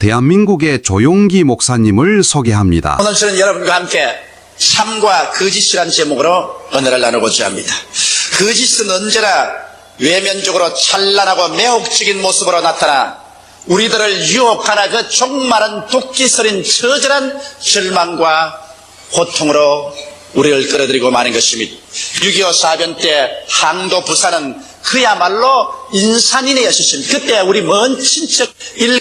대한민국의 조용기 목사님을 소개합니다. 오늘 저는 여러분과 함께 참과 거짓이라는 제목으로 언어를 나누고자 합니다. 거짓은 언제나 외면적으로 찬란하고 매혹적인 모습으로 나타나 우리들을 유혹하나 그 종말은 도끼서린 처절한 절망과 고통으로 우리를 끌어들이고 마는 것입니다. 6.25 사변 때 항도 부사는 그야말로 인산인해였습니다. 그때 우리 먼 친척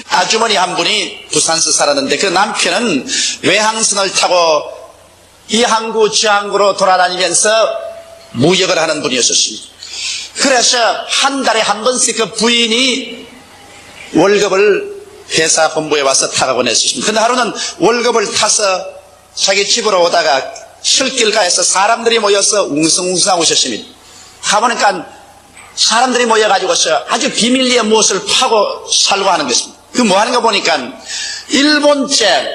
아주머니 한 분이 부산서 살았는데 그 남편은 외항선을 타고 이 항구 저 항구로 돌아다니면서 무역을 하는 분이었습니다. 그래서 한 달에 한 번씩 그 부인이 월급을 회사 본부에 와서 타가곤 했습니다. 근데 하루는 월급을 타서 자기 집으로 오다가 철길가에서 사람들이 모여서 웅성웅성하고 오셨습니다. 가보니까 사람들이 모여가지고서 아주 비밀리에 무엇을 파고 살고 하는 것입니다. 그 뭐 하는 거 보니까 일본제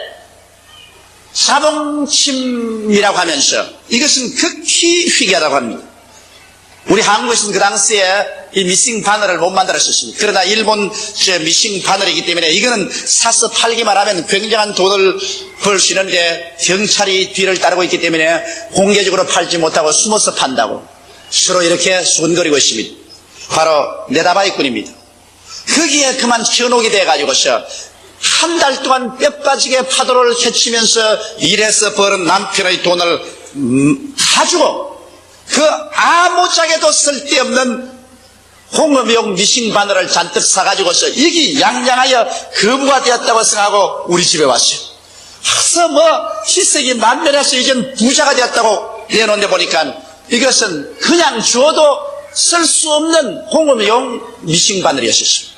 자본침이라고 하면서 이것은 극히 희귀하다고 합니다. 우리 한국에서는 그 당시에 이 미싱 바늘을 못 만들었었습니다. 그러나 일본 미싱 바늘이기 때문에 이거는 사서 팔기만 하면 굉장한 돈을 벌 수 있는데 경찰이 뒤를 따르고 있기 때문에 공개적으로 팔지 못하고 숨어서 판다고 서로 이렇게 수군거리고 있습니다. 바로 네다바이꾼입니다. 거기에 그만 현혹이 돼가지고서 한 달 동안 뼈 빠지게 파도를 헤치면서 일해서 벌은 남편의 돈을 가지고 그 아무짝에도 쓸데없는 홍어미용 미싱 바늘을 잔뜩 사가지고서 이기 양양하여 거부가 되었다고 생각하고 우리 집에 왔어요. 와서 희색이 만면해서 이젠 부자가 되었다고 내놓는데 보니까 이것은 그냥 줘도 쓸 수 없는 홍어미용 미싱 바늘이었습니다.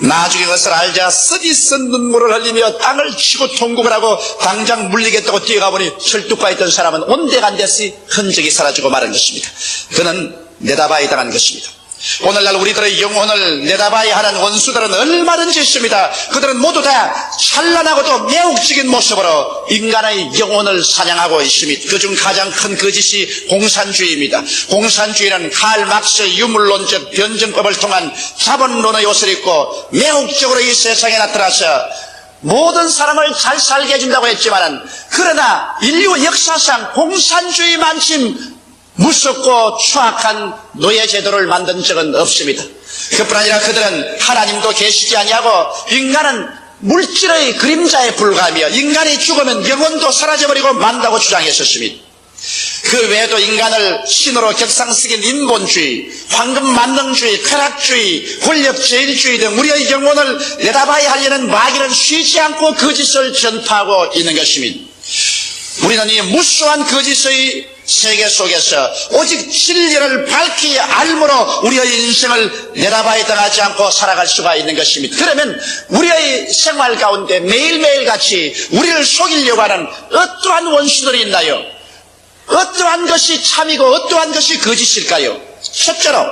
나중에 그것을 알자 쓰디쓴 눈물을 흘리며 땅을 치고 통곡을 하고 당장 물리겠다고 뛰어가 보니 철뚝과 있던 사람은 온데간데시 흔적이 사라지고 마른 것입니다. 그는 내다봐야 당한 것입니다. 오늘날 우리들의 영혼을 내다봐야 하는 원수들은 얼마든지 있습니다. 그들은 모두 다 찬란하고도 매혹적인 모습으로 인간의 영혼을 사냥하고 있습니다. 그중 가장 큰 거짓이 공산주의입니다. 공산주의는 칼 막스의 유물론적 변증법을 통한 자본론의 옷을 입고 매혹적으로 이 세상에 나타나서 모든 사람을 잘 살게 해준다고 했지만은 그러나 인류 역사상 공산주의만큼 무섭고 추악한 노예제도를 만든 적은 없습니다. 그뿐 아니라 그들은 하나님도 계시지 아니하고 인간은 물질의 그림자에 불과하며 인간이 죽으면 영혼도 사라져버리고 만다고 주장했었습니다. 그 외에도 인간을 신으로 격상시킨 인본주의, 황금만능주의, 쾌락주의, 권력제일주의 등 우리의 영혼을 내다봐야 하려는 마귀는 쉬지 않고 거짓을 전파하고 있는 것입니다. 우리는 이 무수한 거짓의 세계 속에서 오직 진리를 밝히 알므로 우리의 인생을 내다봐야 당하지 않고 살아갈 수가 있는 것입니다. 그러면 우리의 생활 가운데 매일매일 같이 우리를 속이려고 하는 어떠한 원수들이 있나요? 어떠한 것이 참이고 어떠한 것이 거짓일까요? 첫째로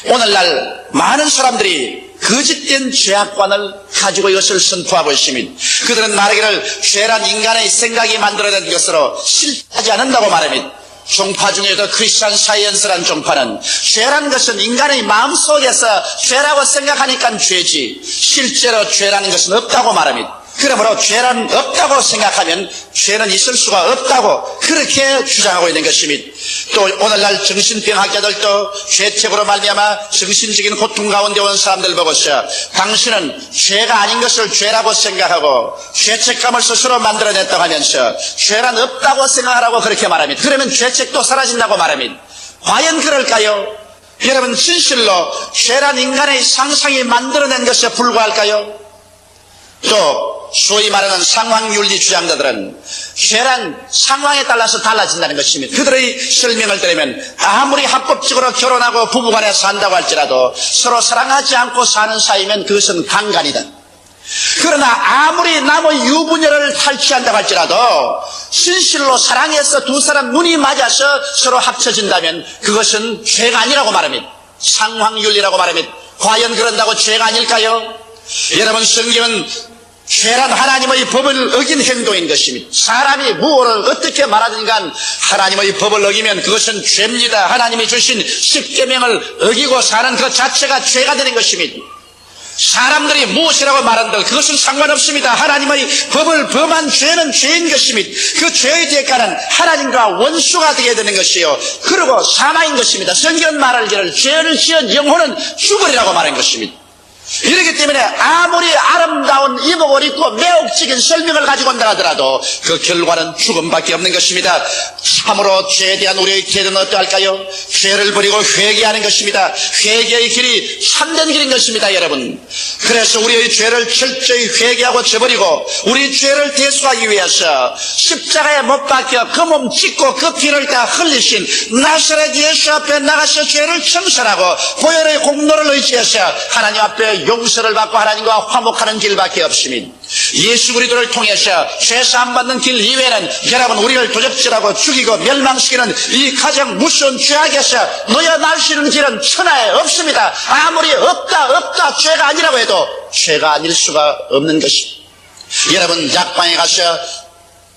오늘날 많은 사람들이 거짓된 죄악관을 가지고 이것을 선포하고 있습니다. 그들은 말하기를 죄란 인간의 생각이 만들어낸 것으로 실하지 않는다고 말합니다. 종파 중에도 크리스천 사이언스란 종파는 죄란 것은 인간의 마음속에서 죄라고 생각하니까 죄지 실제로 죄라는 것은 없다고 말합니다. 그러므로 죄는 없다고 생각하면 죄는 있을 수가 없다고 그렇게 주장하고 있는 것입니다. 또 오늘날 정신병학자들도 죄책으로 말미암아 정신적인 고통 가운데 온 사람들 보고서 당신은 죄가 아닌 것을 죄라고 생각하고 죄책감을 스스로 만들어냈다고 하면서 죄란 없다고 생각하라고 그렇게 말합니다. 그러면 죄책도 사라진다고 말합니다. 과연 그럴까요? 여러분 진실로 죄란 인간의 상상이 만들어낸 것에 불과할까요? 또 소위 말하는 상황윤리 주장자들은 죄란 상황에 따라서 달라진다는 것입니다. 그들의 설명을 들으면 아무리 합법적으로 결혼하고 부부간에 산다고 할지라도 서로 사랑하지 않고 사는 사이면 그것은 강간이다. 그러나 아무리 남의 유부녀를 탈취한다고 할지라도 진실로 사랑해서 두 사람 눈이 맞아서 서로 합쳐진다면 그것은 죄가 아니라고 말합니다. 상황윤리라고 말합니다. 과연 그런다고 죄가 아닐까요? 여러분 성경은 죄란 하나님의 법을 어긴 행동인 것입니다. 사람이 무엇을 어떻게 말하든가 하나님의 법을 어기면 그것은 죄입니다. 하나님이 주신 십계명을 어기고 사는 것 자체가 죄가 되는 것입니다. 사람들이 무엇이라고 말한들 그것은 상관없습니다. 하나님의 법을 범한 죄는 죄인 것입니다. 그 죄의 대가는 하나님과 원수가 되게 되는 것이요, 그리고 사망인 것입니다. 성경은 말하기를 죄를 지은 영혼은 죽으리라고 말한 것입니다. 이렇기 때문에 아무리 아름다운 이복을 입고 매혹적인 설명을 가지고 온다 하더라도 그 결과는 죽음밖에 없는 것입니다. 참으로 죄에 대한 우리의 태도는 어떠할까요? 죄를 버리고 회개하는 것입니다. 회개의 길이 참된 길인 것입니다, 여러분. 그래서 우리의 죄를 철저히 회개하고 저버리고 우리 죄를 대속하기 위해서 십자가에 못 박혀 그 몸 찢고 그 피를 다 흘리신 나사렛 예수 앞에 나가서 죄를 청산하고 보혈의 공로를 의지해서 하나님 앞에 용서를 받고 하나님과 화목하는 길밖에 없습니다. 예수 그리스도를 통해서 죄사함 받는 길 이외에는 여러분, 우리를 도적질하고 죽이고 멸망시키는 이 가장 무서운 죄악에서 놓여날 수 있는 길은 천하에 없습니다. 아무리 없다 죄가 아니라고 해도 죄가 아닐 수가 없는 것입니다. 여러분, 약방에 가서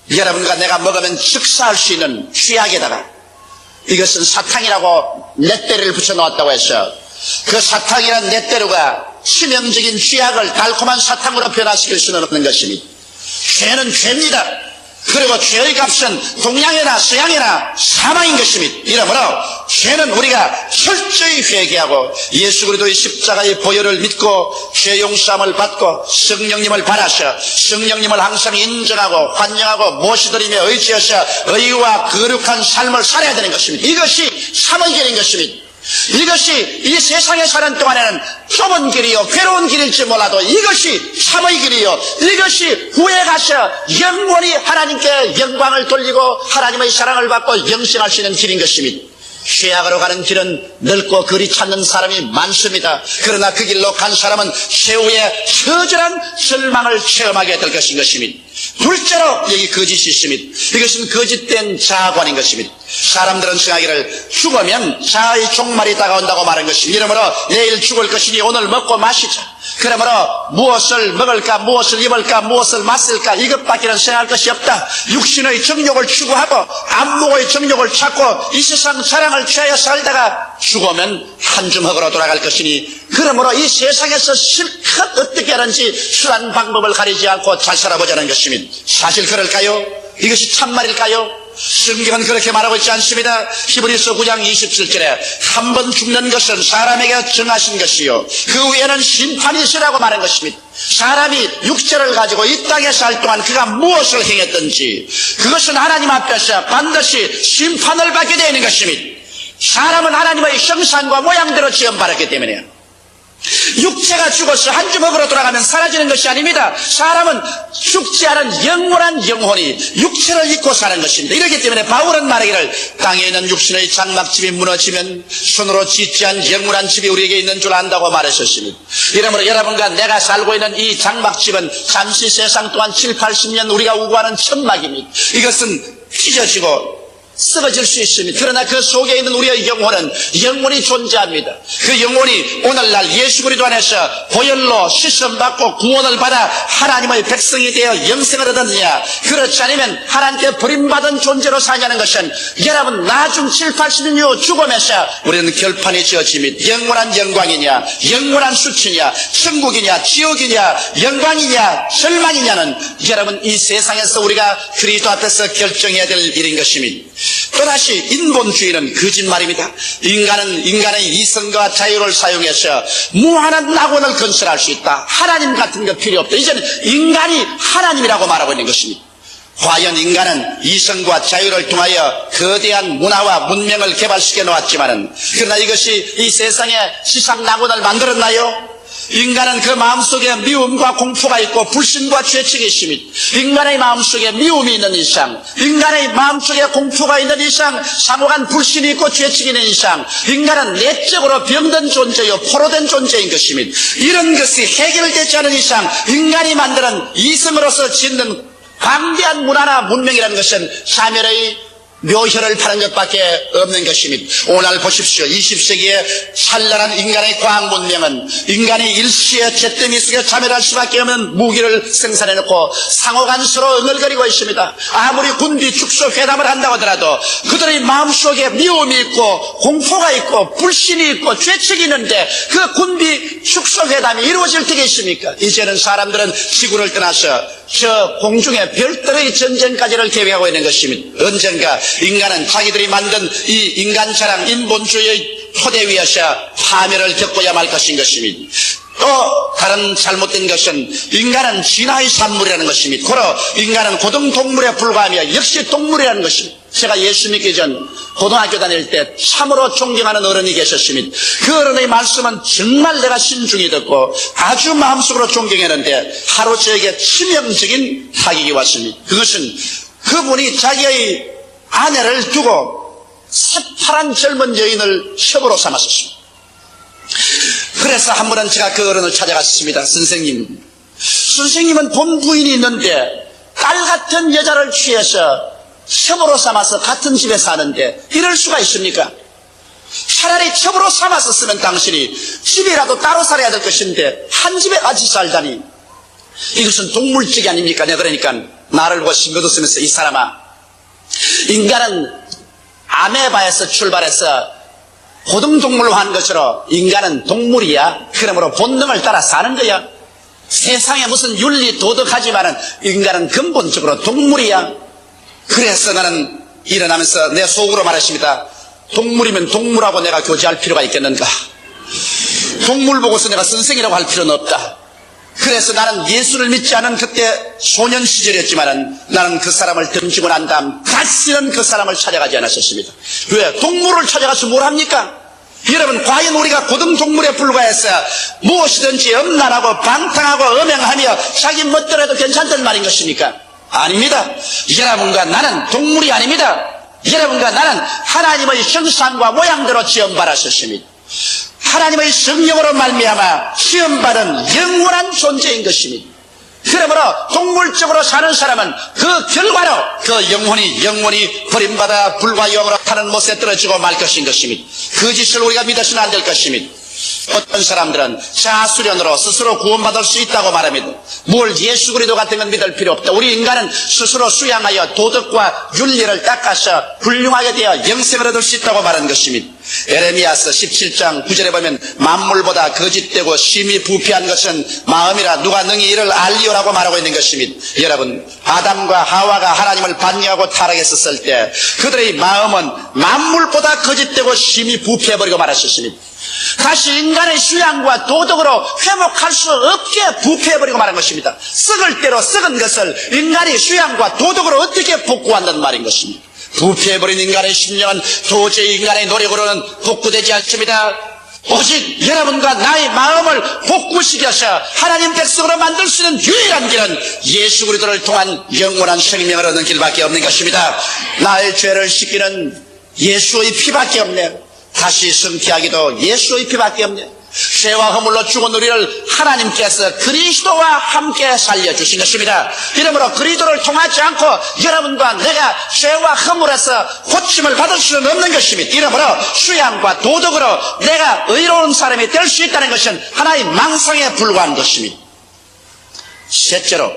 여러분과 내가 먹으면 즉사할 수 있는 취약에다가 이것은 사탕이라고 넷대를 붙여놓았다고 해서 그 사탕이란 넷대루가 치명적인 취약을 달콤한 사탕으로 변화시킬 수는 없는 것입니다. 죄는 죄입니다. 그리고 죄의 값은 동양이나 서양이나 사망인 것입니다. 이러므로 죄는 우리가 철저히 회개하고 예수 그리스도의 십자가의 보혈을 믿고 죄 용서함을 받고 성령님을 받아서 성령님을 항상 인정하고 환영하고 모시드리며 의지하셔 의와 거룩한 삶을 살아야 되는 것입니다. 이것이 참의 길인 것입니다. 이것이 이 세상에 사는 동안에는 좁은 길이요 괴로운 길일지 몰라도 이것이 참의 길이요, 이것이 후에 가서 영원히 하나님께 영광을 돌리고 하나님의 사랑을 받고 영생할 수 있는 길인 것입니다. 죄악으로 가는 길은 넓고 거리 찾는 사람이 많습니다. 그러나 그 길로 간 사람은 최후에 처절한 절망을 체험하게 될 것인 것입니다. 둘째로 여기 거짓이 있습니다. 이것은 거짓된 자아관인 것입니다. 사람들은 생각하기를 죽으면 자아의 종말이 다가온다고 말한 것입니다. 이러므로 내일 죽을 것이니 오늘 먹고 마시자. 그러므로 무엇을 먹을까, 무엇을 입을까, 무엇을 마실까, 이것밖에는 생각할 것이 없다. 육신의 정욕을 추구하고 안목의 정욕을 찾고 이 세상 사랑을 취하여 살다가 죽으면 한줌흙으로 돌아갈 것이니, 그러므로 이 세상에서 실컷 어떻게 하는지 수단 방법을 가리지 않고 잘 살아보자는 것입니다. 사실 그럴까요? 이것이 참말일까요? 성경은 그렇게 말하고 있지 않습니다. 히브리서 9장 27절에 한 번 죽는 것은 사람에게 정하신 것이요 그 후에는 심판이 있으라고 말한 것입니다. 사람이 육체를 가지고 이 땅에 살 동안 그가 무엇을 행했든지 그것은 하나님 앞에서 반드시 심판을 받게 되는 것입니다. 사람은 하나님의 형상과 모양대로 지음받았기 때문에요. 육체가 죽어서 한 주먹으로 돌아가면 사라지는 것이 아닙니다. 사람은 죽지 않은 영원한 영혼이 육체를 입고 사는 것입니다. 이렇기 때문에 바울은 말하기를 땅에 있는 육신의 장막집이 무너지면 손으로 짓지 않은 영원한 집이 우리에게 있는 줄 안다고 말했었습니다. 이러므로 여러분과 내가 살고 있는 이 장막집은 잠시 세상 동안 7, 80년 우리가 우고하는 천막입니다. 이것은 찢어지고 썩어질 수 있습니다. 그러나 그 속에 있는 우리의 영혼은 영원히 존재합니다. 그 영혼이 오늘날 예수 그리스도 안에서 보혈로 씻음받고 구원을 받아 하나님의 백성이 되어 영생을 얻었느냐, 그렇지 않으면 하나님께 버림받은 존재로 사냐는 것은 여러분 나중 7, 80년 후 죽음에서 우리는 결판이 지어집니다. 영원한 영광이냐, 영원한 수치냐, 천국이냐, 지옥이냐, 영광이냐, 절망이냐는 여러분 이 세상에서 우리가 그리스도 앞에서 결정해야 될 일인 것입니다. 또다시 인본주의는 거짓말입니다. 인간은 인간의 이성과 자유를 사용해서 무한한 낙원을 건설할 수 있다. 하나님 같은 거 필요 없다. 이제는 인간이 하나님이라고 말하고 있는 것입니다. 과연 인간은 이성과 자유를 통하여 거대한 문화와 문명을 개발시켜 놓았지만은, 그러나 이것이 이 세상에 지상 낙원을 만들었나요? 인간은 그 마음속에 미움과 공포가 있고 불신과 죄책이 있습니다. 인간의 마음속에 미움이 있는 이상, 인간의 마음속에 공포가 있는 이상, 상호간 불신이 있고 죄책이 있는 이상 인간은 내적으로 병든 존재요 포로된 존재인 것입니다. 이런 것이 해결되지 않은 이상 인간이 만드는 이성으로서 짓는 방대한 문화나 문명이라는 것은 자멸의 묘혈을 파는 것밖에 없는 것입니다. 오늘 보십시오. 20세기의 찬란한 인간의 과학 문명은 인간이 일시에 잿더미 속에 자멸할 수밖에 없는 무기를 생산해놓고 상호간서로 응얼거리고 있습니다. 아무리 군비 축소 회담을 한다고 하더라도 그들의 마음속에 미움이 있고 공포가 있고 불신이 있고 죄책이 있는데 그 군비 축소 회담이 이루어질 때가 있습니까? 이제는 사람들은 지구를 떠나서 저 공중의 별들의 전쟁까지를 계획하고 있는 것입니다. 언젠가 인간은 자기들이 만든 이 인간 자랑 인본주의의 토대 위에서 파멸을 겪어야 말 것인 것입니다. 또 다른 잘못된 것은 인간은 진화의 산물이라는 것입니다. 고로 인간은 고등동물에 불과하며 역시 동물이라는 것입니다. 제가 예수 믿기 전 고등학교 다닐 때 참으로 존경하는 어른이 계셨습니다. 그 어른의 말씀은 정말 내가 신중히 듣고 아주 마음속으로 존경했는데 하루 저에게 치명적인 타격이 왔습니다. 그것은 그분이 자기의 아내를 두고 새파란 젊은 여인을 첩으로 삼았었습니다. 그래서 한 번은 제가 그 어른을 찾아갔습니다. 선생님은 본 부인이 있는데 딸 같은 여자를 취해서 첩으로 삼아서 같은 집에 사는데 이럴 수가 있습니까? 차라리 첩으로 삼았었으면 당신이 집이라도 따로 살아야 될 것인데 한 집에 같이 살다니 이것은 동물적이 아닙니까? 내가 그러니까 나를 보고 싱긋웃으면서 이 사람아, 인간은 아메바에서 출발해서 고등동물로 한 것으로 인간은 동물이야. 그러므로 본능을 따라 사는 거야. 세상에 무슨 윤리 도덕하지만은 인간은 근본적으로 동물이야. 그래서 나는 일어나면서 내 속으로 말했습니다. 동물이면 동물하고 내가 교제할 필요가 있겠는가? 동물 보고서 내가 선생이라고 할 필요는 없다. 그래서 나는 예수를 믿지 않은 그때 소년 시절이었지만은 나는 그 사람을 던지고 난 다음 다시는 그 사람을 찾아가지 않았었습니다. 왜? 동물을 찾아가서 뭘 합니까? 여러분, 과연 우리가 고등동물에 불과해서 무엇이든지 엄란하고 방탕하고 음행하며 자기 멋대로 해도 괜찮단 말인 것입니까? 아닙니다. 여러분과 나는 동물이 아닙니다. 여러분과 나는 하나님의 형상과 모양대로 지음받았었습니다. 하나님의 성령으로 말미암아 시험받은 영원한 존재인 것입니다. 그러므로 동물적으로 사는 사람은 그 결과로 그 영혼이 버림받아 불과 영으로 타는 못에 떨어지고 말 것인 것입니다. 그 짓을 우리가 믿어서는 안 될 것입니다. 어떤 사람들은 자수련으로 스스로 구원받을 수 있다고 말합니다. 뭘 예수 그리스도 같은 건 믿을 필요 없다. 우리 인간은 스스로 수양하여 도덕과 윤리를 닦아서 훌륭하게 되어 영생을 얻을 수 있다고 말하는 것입니다. 에레미야서 17장 9절에 보면 만물보다 거짓되고 심히 부패한 것은 마음이라 누가 능히 이를 알리오라고 말하고 있는 것입니다. 여러분, 아담과 하와가 하나님을 반역하고 타락했었을 때 그들의 마음은 만물보다 거짓되고 심히 부패해버리고 말았었습니다. 다시 인간의 수양과 도덕으로 회복할 수 없게 부패해버리고 말한 것입니다. 썩을 대로 썩은 것을 인간의 수양과 도덕으로 어떻게 복구한다는 말인 것입니다. 부패해버린 인간의 심령은 도저히 인간의 노력으로는 복구되지 않습니다. 오직 여러분과 나의 마음을 복구시켜서 하나님 백성으로 만들 수 있는 유일한 길은 예수 그리스도를 통한 영원한 생명을 얻는 길밖에 없는 것입니다. 나의 죄를 씻기는 예수의 피밖에 없네. 다시 성취하기도 예수의 피밖에 없네. 죄와 허물로 죽은 우리를 하나님께서 그리스도와 함께 살려주신 것입니다. 이러므로 그리스도를 통하지 않고 여러분과 내가 죄와 허물에서 고침을 받을 수는 없는 것입니다. 이러므로 수양과 도덕으로 내가 의로운 사람이 될 수 있다는 것은 하나의 망상에 불과한 것입니다. 셋째로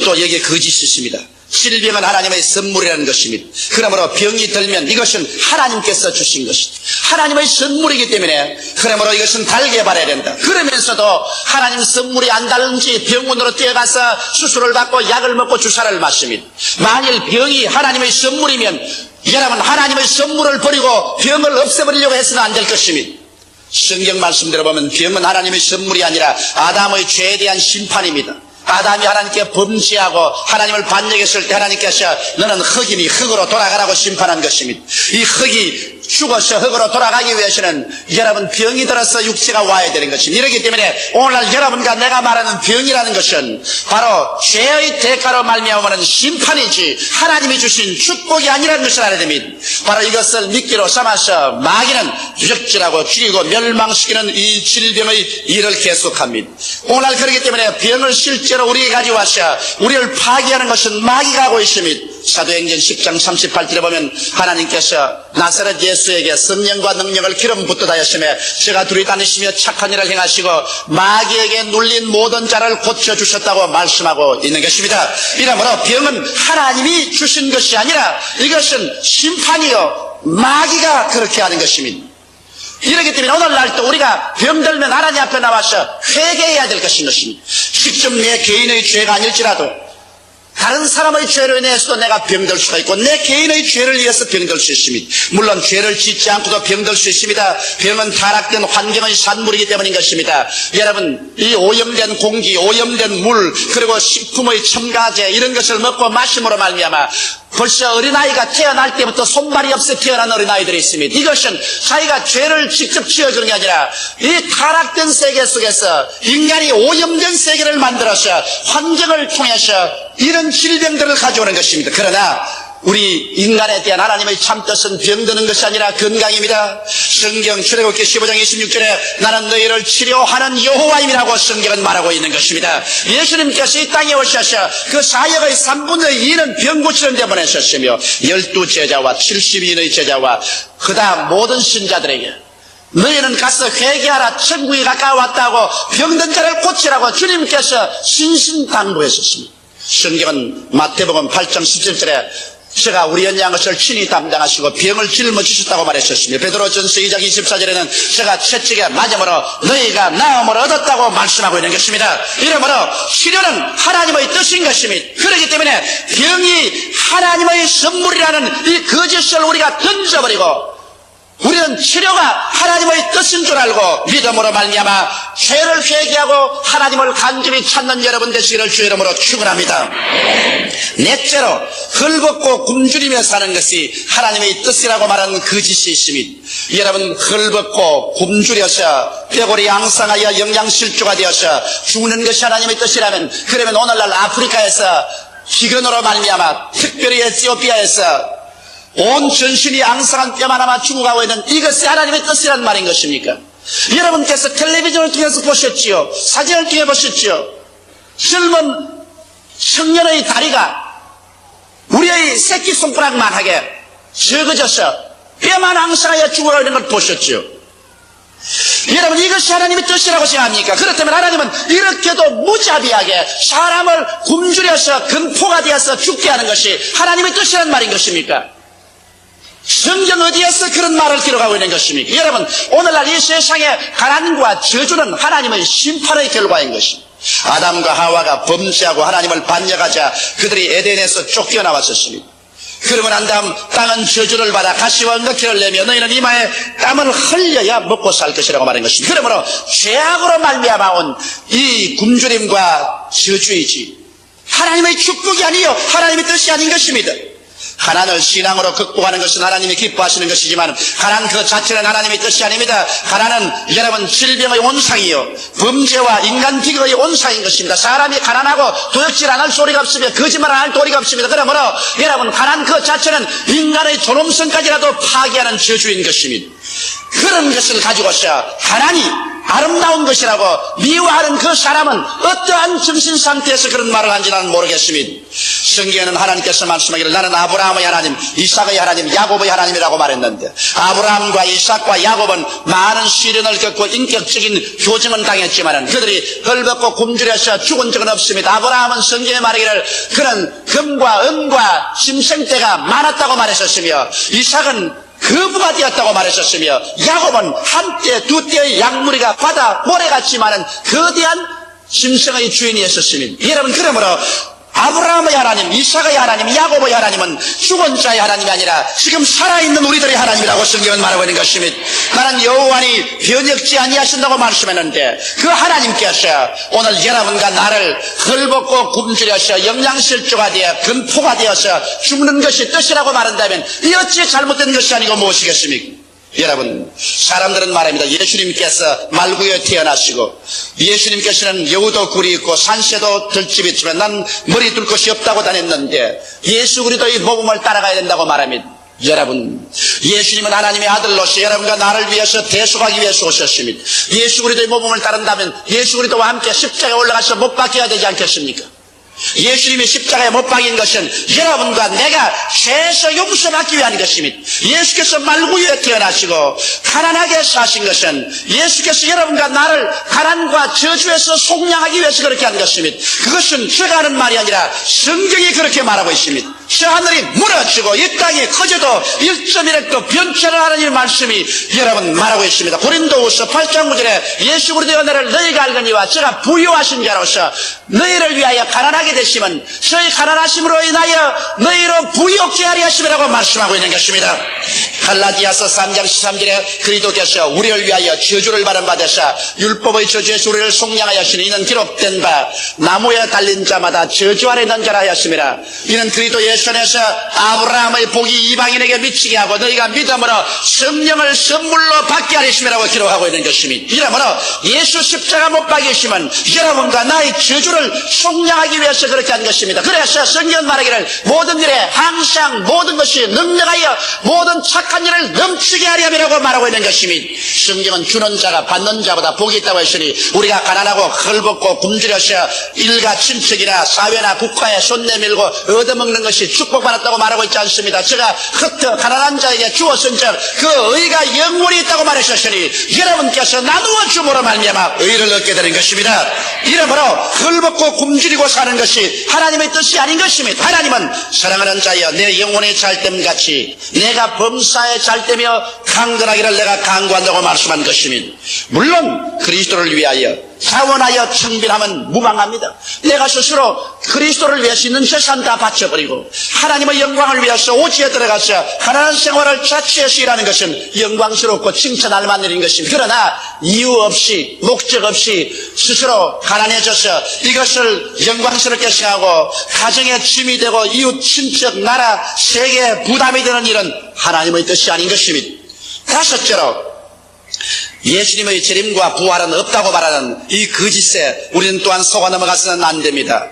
또 여기에 거짓이 있습니다. 질병은 하나님의 선물이라는 것입니다. 그러므로 병이 들면 이것은 하나님께서 주신 것이다. 하나님의 선물이기 때문에 그러므로 이것은 달게 바라야 된다. 그러면서도 하나님 선물이 안 달는지 병원으로 뛰어가서 수술을 받고 약을 먹고 주사를 맞습니다. 만일 병이 하나님의 선물이면 여러분, 하나님의 선물을 버리고 병을 없애버리려고 해서는 안 될 것입니다. 성경 말씀대로 보면 병은 하나님의 선물이 아니라 아담의 죄에 대한 심판입니다. 아담이 하나님께 범죄하고 하나님을 반역했을 때 하나님께서 너는 흙이니 흙으로 돌아가라고 심판한 것입니다. 이 흙이 죽어서 흙으로 돌아가기 위해서는 여러분 병이 들어서 육체가 와야 되는 것입니다. 이렇기 때문에 오늘날 여러분과 내가 말하는 병이라는 것은 바로 죄의 대가로 말미암아는 심판이지 하나님이 주신 축복이 아니라는 것을 알아야 됩니다. 바로 이것을 미끼로 삼아서 마귀는 유적질하고 죽이고 멸망시키는 이 질병의 일을 계속합니다. 오늘날 그렇기 때문에 병을 실제로 우리에게 가져와서 우리를 파괴하는 것은 마귀가 하고 있습니다. 사도행전 10장 38절에 보면 하나님께서 나사렛 예수에게 성령과 능력을 기름 붓듯 하였으며 제가 둘이 다니시며 착한 일을 행하시고 마귀에게 눌린 모든 자를 고쳐주셨다고 말씀하고 있는 것입니다. 이러므로 병은 하나님이 주신 것이 아니라 이것은 심판이요 마귀가 그렇게 하는 것입니다. 이렇기 때문에 오늘날도 우리가 병들면 하나님 앞에 나와서 회개해야 될 것인 것입니다. 직접 내 개인의 죄가 아닐지라도 다른 사람의 죄로 인해서도 내가 병들 수가 있고 내 개인의 죄를 위해서 병들 수 있습니다. 물론 죄를 짓지 않고도 병들 수 있습니다. 병은 타락된 환경의 산물이기 때문인 것입니다. 여러분, 이 오염된 공기, 오염된 물, 그리고 식품의 첨가제 이런 것을 먹고 마심으로 말미암아 벌써 어린아이가 태어날 때부터 손발이 없어 태어난 어린아이들이 있습니다. 이것은 자기가 죄를 직접 지어주는 게 아니라 이 타락된 세계 속에서 인간이 오염된 세계를 만들어서 환경을 통해서 이런 질병들을 가져오는 것입니다. 그러나 우리 인간에 대한 하나님의 참뜻은 병드는 것이 아니라 건강입니다. 성경 출애굽기 15장 26절에 나는 너희를 치료하는 여호와임이라고 성경은 말하고 있는 것입니다. 예수님께서 이 땅에 오셔서 그 사역의 3분의 2는 병 고치는 데 보내셨으며 12제자와 70인의 제자와 그 다음 모든 신자들에게 너희는 가서 회개하라 천국이 가까워왔다고 병든 자를 고치라고 주님께서 신신당부했었습니다. 성경은 마태복음 8장 17절에 제가 우리 연약한 것을 친히 담당하시고 병을 짊어지셨다고 말했었습니다. 베드로전서 2장 24절에는 제가 채찍에 맞음으로 너희가 나음을 얻었다고 말씀하고 있는 것입니다. 이러므로 치료는 하나님의 뜻인 것입니다. 그렇기 때문에 병이 하나님의 선물이라는 이 거짓을 우리가 던져버리고 우리는 치료가 하나님의 뜻인 줄 알고 믿음으로 말미암아 죄를 회개하고 하나님을 간절히 찾는 여러분 되시기를 주 이름으로 축원합니다. 넷째로 헐벗고 굶주리며 사는 것이 하나님의 뜻이라고 말하는 거짓이 있습니다. 여러분, 헐벗고 굶주려서 뼈골이 양상하여 영양실조가 되어서 죽는 것이 하나님의 뜻이라면, 그러면 오늘날 아프리카에서 기근으로 말미암아 특별히 에티오피아에서 온 전신이 앙상한 뼈만 남아 죽어가고 있는 이것이 하나님의 뜻이란 말인 것입니까? 여러분께서 텔레비전을 통해서 보셨지요? 사진을 통해 보셨지요? 젊은 청년의 다리가 우리의 새끼손가락만 하게 적어져서 뼈만 앙상하여 죽어가고 있는 걸 보셨지요? 여러분, 이것이 하나님의 뜻이라고 생각합니까? 그렇다면 하나님은 이렇게도 무자비하게 사람을 굶주려서 근포가 되어서 죽게 하는 것이 하나님의 뜻이란 말인 것입니까? 성경 어디에서 그런 말을 기록하고 있는 것입니까? 여러분, 오늘날 이 세상의 가난과 저주는 하나님의 심판의 결과인 것입니다. 아담과 하와가 범죄하고 하나님을 반역하자 그들이 에덴에서 쫓겨나왔었습니다. 그러고 난 다음 땅은 저주를 받아 가시와 은덕지를 내며 너희는 이마에 땀을 흘려야 먹고 살 것이라고 말한 것입니다. 그러므로 죄악으로 말미암아 온 이 굶주림과 저주이지 하나님의 축복이 아니요 하나님의 뜻이 아닌 것입니다. 가난을 신앙으로 극복하는 것은 하나님이 기뻐하시는 것이지만 가난 그 자체는 하나님의 뜻이 아닙니다. 가난은 여러분 질병의 온상이요 범죄와 인간 비극의 온상인 것입니다. 사람이 가난하고 도둑질 안 할 소리가 없으며 거짓말 안 할 도리가 없습니다. 그러므로 여러분 가난 그 자체는 인간의 존엄성까지라도 파괴하는 저주인 것입니다. 그런 것을 가지고서 가난이 아름다운 것이라고 미워하는 그 사람은 어떠한 정신상태에서 그런 말을 하는지 나는 모르겠습니다. 성경에는 하나님께서 말씀하기를 나는 아브라함의 하나님, 이삭의 하나님, 야곱의 하나님이라고 말했는데 아브라함과 이삭과 야곱은 많은 시련을 겪고 인격적인 교정은 당했지만 그들이 헐벗고 굶주려서 죽은 적은 없습니다. 아브라함은 성경에 말하기를 그는 금과 은과 짐승떼가 많았다고 말했었으며 이삭은 거부가 되었다고 말했었으며 야곱은 한때 두때의 양무리가 바다 모래같이 많은 거대한 짐승의 주인이었습니다. 여러분, 그러므로 아브라함의 하나님, 이삭의 하나님, 야곱의 하나님은 죽은 자의 하나님이 아니라 지금 살아있는 우리들의 하나님이라고 성경은 말하고 있는 것입니다. 나는 여호와니 변혁지 아니하신다고 말씀했는데 그 하나님께서 오늘 여러분과 나를 헐벗고 굶주려서 영양실조가 되어 근포가 되어서 죽는 것이 뜻이라고 말한다면 이 어찌 잘못된 것이 아니고 무엇이겠습니까? 여러분, 사람들은 말합니다. 예수님께서 말구에 태어나시고 예수님께서는 여우도 굴이 있고 산새도 들집이 있지만 난 머리 둘 곳이 없다고 다녔는데 예수 그리스도의 모범을 따라가야 된다고 말합니다. 여러분, 예수님은 하나님의 아들로서 여러분과 나를 위해서 대속하기 위해서 오셨습니다. 예수 그리스도의 모범을 따른다면 예수 그리스도와 함께 십자가에 올라가서 못 박혀야 되지 않겠습니까? 예수님이 십자가에 못 박인 것은 여러분과 내가 죄에서 용서받기 위한 것입니다. 예수께서 말구유에 태어나시고 가난하게 사신 것은 예수께서 여러분과 나를 가난과 저주에서 속량하기 위해서 그렇게 한 것입니다. 그것은 제가 하는 말이 아니라 성경이 그렇게 말하고 있습니다. 저 하늘이 무너지고 이 땅이 커져도 1.1획도 변천을 하는 이 말씀이 여러분 말하고 있습니다. 고린도후서 8장 9절에 예수 그리스도의 은혜를 너희가 알거니와 제가 부유하신 자로서 너희를 위하여 가난하게 되시면 저희 가난하심으로 인하여 너희로 부유케 하리 하심이라고 말씀하고 있는 것입니다. 갈라디아서 3장 13절에 그리스도께서 우리를 위하여 저주를 받은 바 되사 율법의 저주에서 우리를 속량하였으니 이는 기록된 바 나무에 달린 자마다 저주 아래 있는 자라 하였습니다. 이는 그리스도 예수 안에서 아브라함의 복이 이방인에게 미치게 하고 너희가 믿음으로 성령을 선물로 받게 하리심이라고 기록하고 있는 것입니다. 이러므로 예수 십자가 못 박이시면 여러분과 나의 저주를 속량하기 위해서 그렇게 한 것입니다. 그래서 성경 말하기를 모든 일에 항상 모든 것이 능력하여 모든 착한 일을 넘치게 하렴이라고 말하고 있는 것입니다. 성경은 주는 자가 받는 자보다 복이 있다고 했으니 우리가 가난하고 헐벗고 굶주려서 일가 친척이나 사회나 국가에 손 내밀고 얻어먹는 것이 축복받았다고 말하고 있지 않습니다. 제가 흩어 가난한 자에게 주었은즉 그 의가 영원히 있다고 말하셨으니 여러분께서 나누어 줌으로 말미암아 의를 얻게 되는 것입니다. 이러므로 헐벗고 굶주리고 사는 것이 하나님의 뜻이 아닌 것입니다. 하나님은 사랑하는 자여 내 영혼의 잘됨 같이 내가 범사에 잘되며 강건하기를 내가 강구한다고 말씀한 것입니다. 물론 그리스도를 위하여 자원하여 청빈하면 무방합니다. 내가 스스로 그리스도를 위해서 있는 재산 다 바쳐버리고 하나님의 영광을 위해서 오지에 들어가서 가난한 생활을 자취해서 일하는 것은 영광스럽고 칭찬할 만한 일인 것입니다. 그러나 이유 없이 목적 없이 스스로 가난해져서 이것을 영광스럽게 생각하고 가정의 짐이 되고 이웃 친척 나라 세계에 부담이 되는 일은 하나님의 뜻이 아닌 것입니다. 다섯째로 예수님의 재림과 부활은 없다고 말하는 이 거짓에 우리는 또한 속아 넘어가서는 안 됩니다.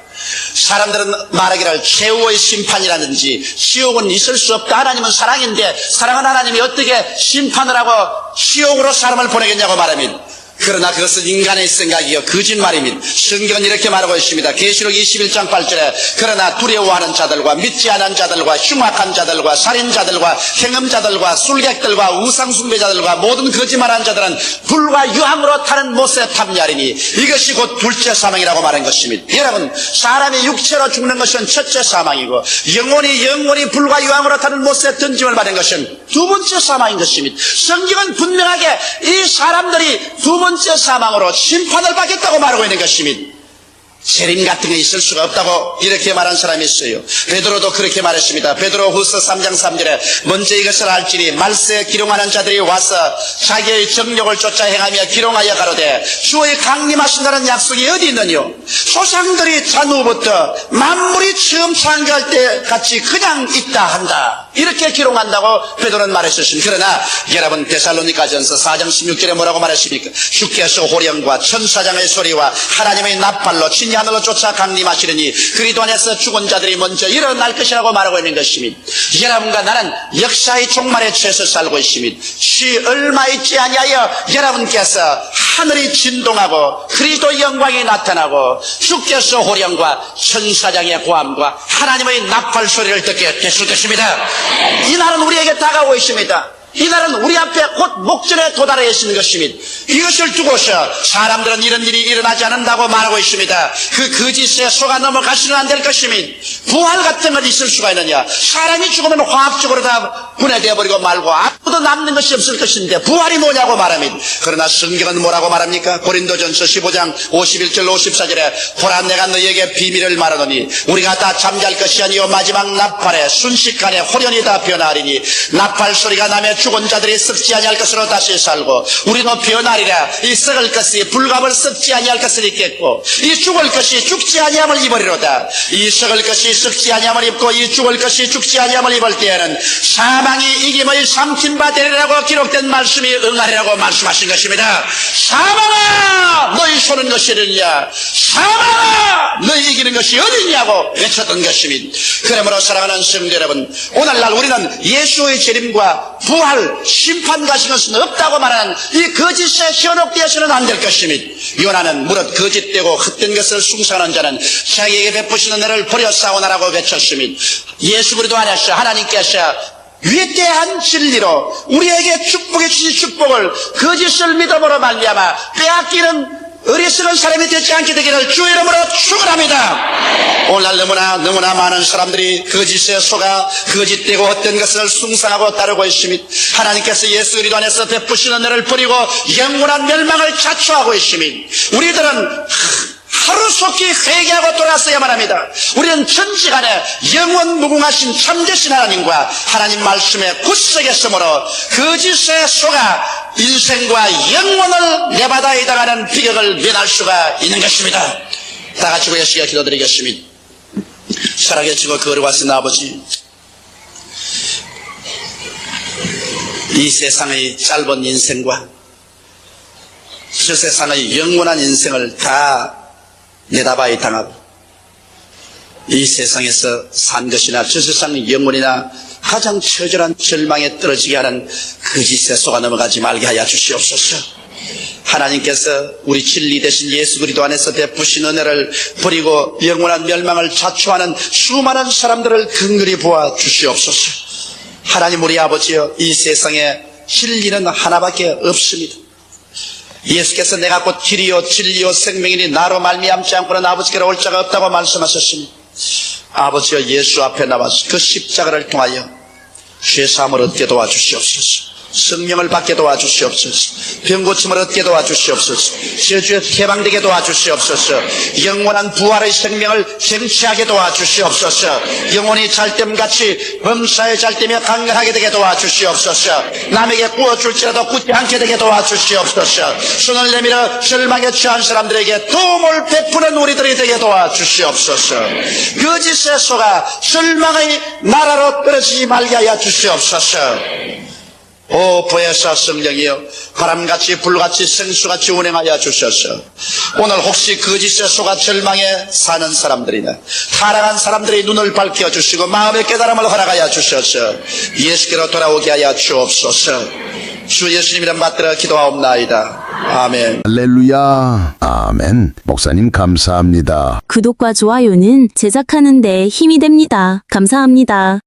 사람들은 말하기를 최후의 심판이라든지 지옥은 있을 수 없다. 하나님은 사랑인데 사랑하는 하나님이 어떻게 심판을 하고 지옥으로 사람을 보내겠냐고 말합니다. 그러나 그것은 인간의 생각이요 거짓말입니다. 성경은 이렇게 말하고 있습니다. 계시록 21장 8절에 그러나 두려워하는 자들과 믿지 않은 자들과 흉악한 자들과 살인자들과 행음자들과 술객들과 우상숭배자들과 모든 거짓말하는 자들은 불과 유황으로 타는 못에 탐냐리니 이것이 곧 둘째 사망이라고 말한 것입니다. 여러분 사람이 육체로 죽는 것은 첫째 사망이고 영혼이 불과 유황으로 타는 못에 던짐을 받은 것은 두 번째 사망인 것입니다. 성경은 분명하게 이 사람들이 두 번째 사망으로 심판을 받겠다고 말하고 있는 것입니다. 재림 같은 게 있을 수가 없다고 이렇게 말한 사람이 있어요. 베드로도 그렇게 말했습니다. 베드로후서 3장 3절에 먼저 이것을 알지니 말세에 기롱하는 자들이 와서 자기의 정욕을 쫓아 행하며 기롱하여 가로되 주의 강림하신다는 약속이 어디 있느뇨? 조상들이 잔후부터 만물이 처음 창조할 때 같이 그냥 있다 한다. 이렇게 기롱한다고 베드로는 말했었습니다. 그러나 여러분 데살로니가전서 4장 16절에 뭐라고 말했습니까? 주께서 호령과 천사장의 소리와 하나님의 나팔로 친히 하늘로 쫓아 강림하시려니 그리스도 안에서 죽은 자들이 먼저 일어날 것이라고 말하고 있는 것입니다. 여러분과 나는 역사의 종말에 처해서 살고 있습니다. 시 얼마 있지 아니하여 여러분께서 하늘이 진동하고 그리스도의 영광이 나타나고 주께서 호령과 천사장의 고함과 하나님의 나팔 소리를 듣게 되실 것입니다. 이 날은 우리에게 다가오고 있습니다. 이 날은 우리 앞에 곧 목전에 도달해 있는 것입니다. 이것을 두고서 사람들은 이런 일이 일어나지 않는다고 말하고 있습니다. 그 거짓에 속아 넘어가시면 안 될 것입니다. 부활 같은 건 있을 수가 있느냐? 사람이 죽으면 화학적으로 다 분해되어 버리고 말고 아무도 남는 것이 없을 것인데 부활이 뭐냐고 말합니다. 그러나 성경은 뭐라고 말합니까? 고린도전서 15장 51절 54절에 보라 내가 너희에게 비밀을 말하노니 우리가 다 잠잘 것이 아니요 마지막 나팔에 순식간에 호련히 다 변하리니 나팔 소리가 나며 죽은 자들이 썩지 아니할 것으로 다시 살고 우리는 변하리라. 이 썩을 것이 불갑을 썩지 아니할 것을 입겠고 이 죽을 것이 죽지 아니함을 입으리로다. 이 썩을 것이 썩지 아니함을 입고 이 죽을 것이 죽지 아니함을 입을 때에는 사망이 이김의 삼킨 바 되리라고 기록된 말씀이 응하리라고 말씀하신 것입니다. 사망아 너희 쏘는 것이 어디냐? 사망아 너희 이기는 것이 어디냐고 외쳤던 것입니다. 그러므로 사랑하는 성도 여러분 오늘날 우리는 예수의 재림과 부활 부활, 심판 가신 것은 없다고 말하는 이 거짓에 현혹되어서는 안 될 것입니다. 요나는 무릇 거짓되고 헛된 것을 숭상하는 자는 자기에게 베푸시는 은혜를 버려 싸우나라고 외쳤습니다. 예수 그리스도 안에서 하나님께서 위대한 진리로 우리에게 축복해 주신 축복을 거짓을 믿음으로 말미암아 빼앗기는 어리석은 사람이 되지 않게 되기를 주 이름으로 축원합니다. 오늘날 너무나 많은 사람들이 거짓에 속아 거짓되고 헛된 것을 숭상하고 따르고 있습니다. 하나님께서 예수 그리스도 안에서 베푸시는 은혜를 버리고 영원한 멸망을 자초하고 있습니다. 우리들은 하루속히 회개하고 돌아서야만 합니다. 우리는 천지간에 영원 무궁하신 참되신 하나님과 하나님 말씀에 굳세게 섬으로 거짓에 속아 인생과 영원을 내받아 이당하는 비극을 면할 수가 있는 것입니다. 다 같이 고개시게 기도드리겠습니다. 살아계시고 거룩하신 아버지, 이 세상의 짧은 인생과 저 세상의 영원한 인생을 다 내다봐야 당하고 이 세상에서 산 것이나 저 세상의 영혼이나 가장 처절한 절망에 떨어지게 하는 거짓에 속아 넘어가지 말게 하여 주시옵소서. 하나님께서 우리 진리 대신 예수 그리스도 안에서 베푸신 은혜를 버리고 영원한 멸망을 자초하는 수많은 사람들을 긍휼히 보아 주시옵소서. 하나님 우리 아버지여, 이 세상에 진리는 하나밖에 없습니다. 예수께서 내가 곧 길이요 진리요 생명이니 나로 말미암지 않고는 아버지께로 올 자가 없다고 말씀하셨습니다. 아버지여, 예수 앞에 나와서 그 십자가를 통하여 죄사함을 얻게 도와주시옵소서. 성령을 받게 도와주시옵소서. 병고침을 얻게 도와주시옵소서. 저주에 해방되게 도와주시옵소서. 영원한 부활의 생명을 쟁취하게 도와주시옵소서. 영혼이 잘됨같이 범사에 잘되며 강건하게 되게 도와주시옵소서. 남에게 구워줄지라도 굳지 않게 되게 도와주시옵소서. 손을 내밀어 절망에 처한 사람들에게 도움을 베푸는 우리들이 되게 도와주시옵소서. 거짓에 속아 절망의 나라로 떨어지지 말게 하여 주시옵소서. 오 보혜사 성령이여, 바람같이 불같이 생수같이 운행하여 주셔서 오늘 혹시 거짓에 속아 절망에 사는 사람들이나 타락한 사람들의 눈을 밝혀주시고 마음의 깨달음을 허락하여 주셔서 예수께로 돌아오게 하여 주옵소서. 주 예수님 이름 받들어 기도하옵나이다. 아멘. 할렐루야. 아멘. 목사님 감사합니다. 구독과 좋아요는 제작하는 데 힘이 됩니다. 감사합니다.